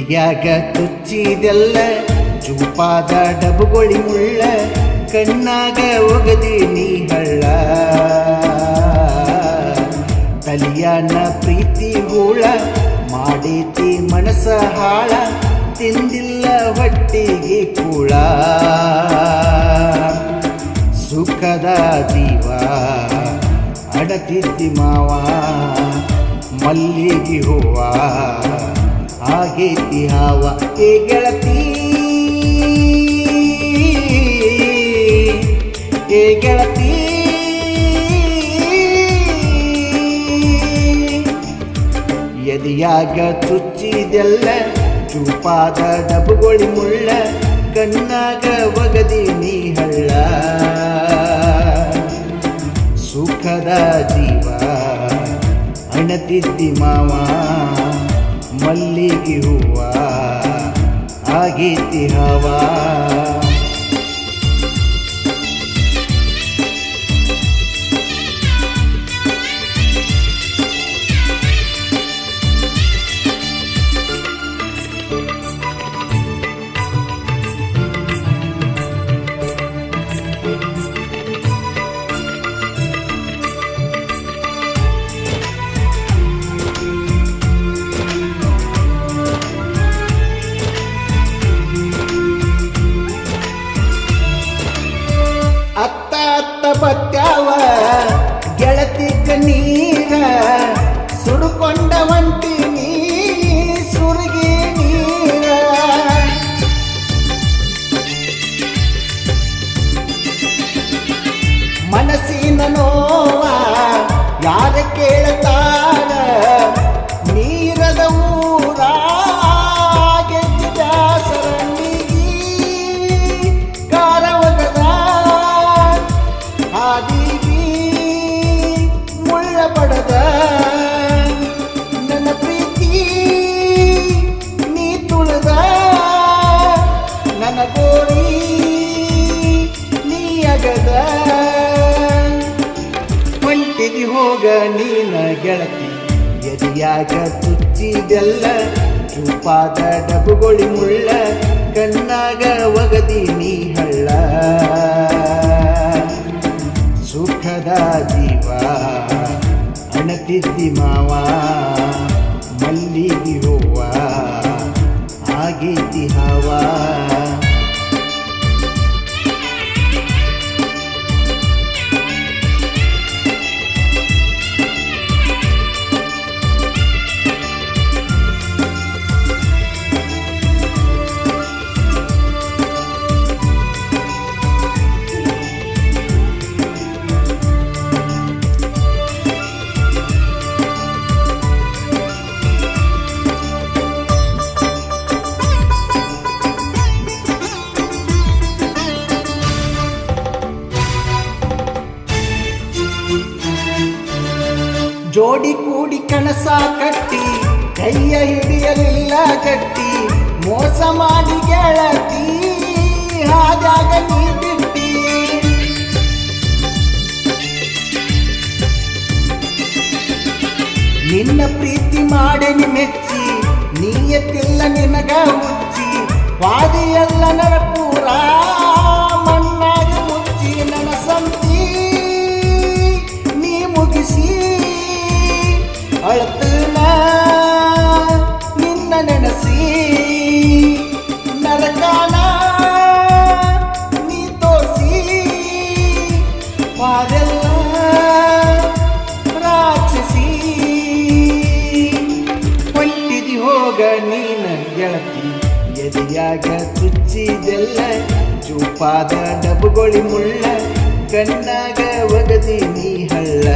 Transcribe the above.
ಎದಿಯಾಗ ತುಚ್ಚಿದೆಲ್ಲ ಚೂಪಾದ ಡಬುಗೊಳಿ ಮುಳ್ಳ ಕಣ್ಣಾಗ ಒಗದಿ ನೀ ಹಳ್ಳ ತಲಿಯಾನ ಪ್ರೀತಿ ಹೂಳ ಮಾಡೈತಿ ಮನಸ ಹಾಳ ತಿಂದಿಲ್ಲ ಹೊಟ್ಟಿಗೆ ಕೂಳ ಸುಖದ ಜೀವ ಅಡತಿದ್ದಿ ಮಾವ ಮಲ್ಲಿಗೆ ಹೂವ ಆಗೈತಿ ಹಾವ ಏ ಗೆಳತಿ ಏ ಗೆಳತಿ ಎದಿಯಾಗ ಚುಚ್ಚಿದೆಲ್ಲ ಚೂಪಾದ ಡಬುಗೊಳಿ ಮುಳ್ಳ ಕಣ್ಣಾಗ ಒಗದಿ ನೀ ಹಳ್ಳ ಸುಖದ ಜೀವ ಅಣತಿದ್ದಿ ಮಾವ ಮಲ್ಲಿಗೆ ಹೂವ ಆಗೈತಿ ಹವಾ ಅತ್ತ ಅತ್ತ ಬತ್ಯಾವ ಗೆಳತಿ ಕಣ್ಣೀರ ಸುಡುಕೊಂಡ ಹೊಂಟಿನಿ ಸುರುಗಿ ನೀರ ಮನಸ್ಸಿನ ನೋವ ಯಾರ ಕೇಳ್ತಾರ ನೀರದ ಊರ ಗೆದ್ದ ಸರಣಿಗಿ ಕಾರವಗದ ಆದಿಗಿ ಮುಳ್ಳ ಪಡದ ನನ್ನ ಪ್ರೀತಿ ನೀ ತುಳದ ನನ್ನ ಗೋರಿ ನೀ ಅಗದ ಹೊಂಟಿದಿ ಹೋಗ ನೀನ ಗೆಳತಿ ಎದಿಯಾಗ ತುಚ್ಚಿದೆಲ್ಲ ಚೂಪಾದ ಡಬುಗೊಳಿ ಮುಳ್ಳ ಕಣ್ಣಾಗ ಒಗದಿ ನೀ ಹಳ್ಳ ಸುಖದ ಜೀವ ಅಣತಿದ್ದಿ ಮಾವ ಮಲ್ಲಿಗೆ ಹೂವ ಆಗೈತಿ ಹವಾ ಜೋಡಿ ಕೂಡಿ ಕನಸ ಕಟ್ಟಿ ಕೈಯ ಹಿಡಿಯಲಿಲ್ಲ ಗಟ್ಟಿ ಮೋಸ ಮಾಡಿ ಗೆಳತಿ ಹಾದಾಗ ನೀ ಬಿಟ್ಟಿ ನಿನ್ನ ಪ್ರೀತಿ ಮಾಡೆನಿ ಮೆಚ್ಚಿ ನೀಯತ್ತಿಲ್ಲ ನಿನಗ ಮುಚ್ಚಿ ವಾದಿಯಲ್ಲ ನರಪೂರ ಮಣ್ಣಾಗ ಮುಚ್ಚಿ ನನ್ನ ಸಂತಿ ನೀ ಮುಗಿಸಿ ಅಳತನ ನಿನ್ನ ನೆನಸಿ ನರಕಾನ ನೀ ತೋಸಿ ಪಾದೆಲ್ಲ ರಾಕ್ಷಸಿ ಹೊಂಟಿದಿ ಹೋಗ ನೀನ ಗೆಳತಿ ಎದೆಯಾಗ ಚುಚ್ಚಿದೆಲ್ಲ ಚೂಪಾದ ಡಬುಗೊಳಿ ಮುಳ್ಳ ಕಣ್ಣಾಗ ಒಗದಿ ನೀ ಹಳ್ಳ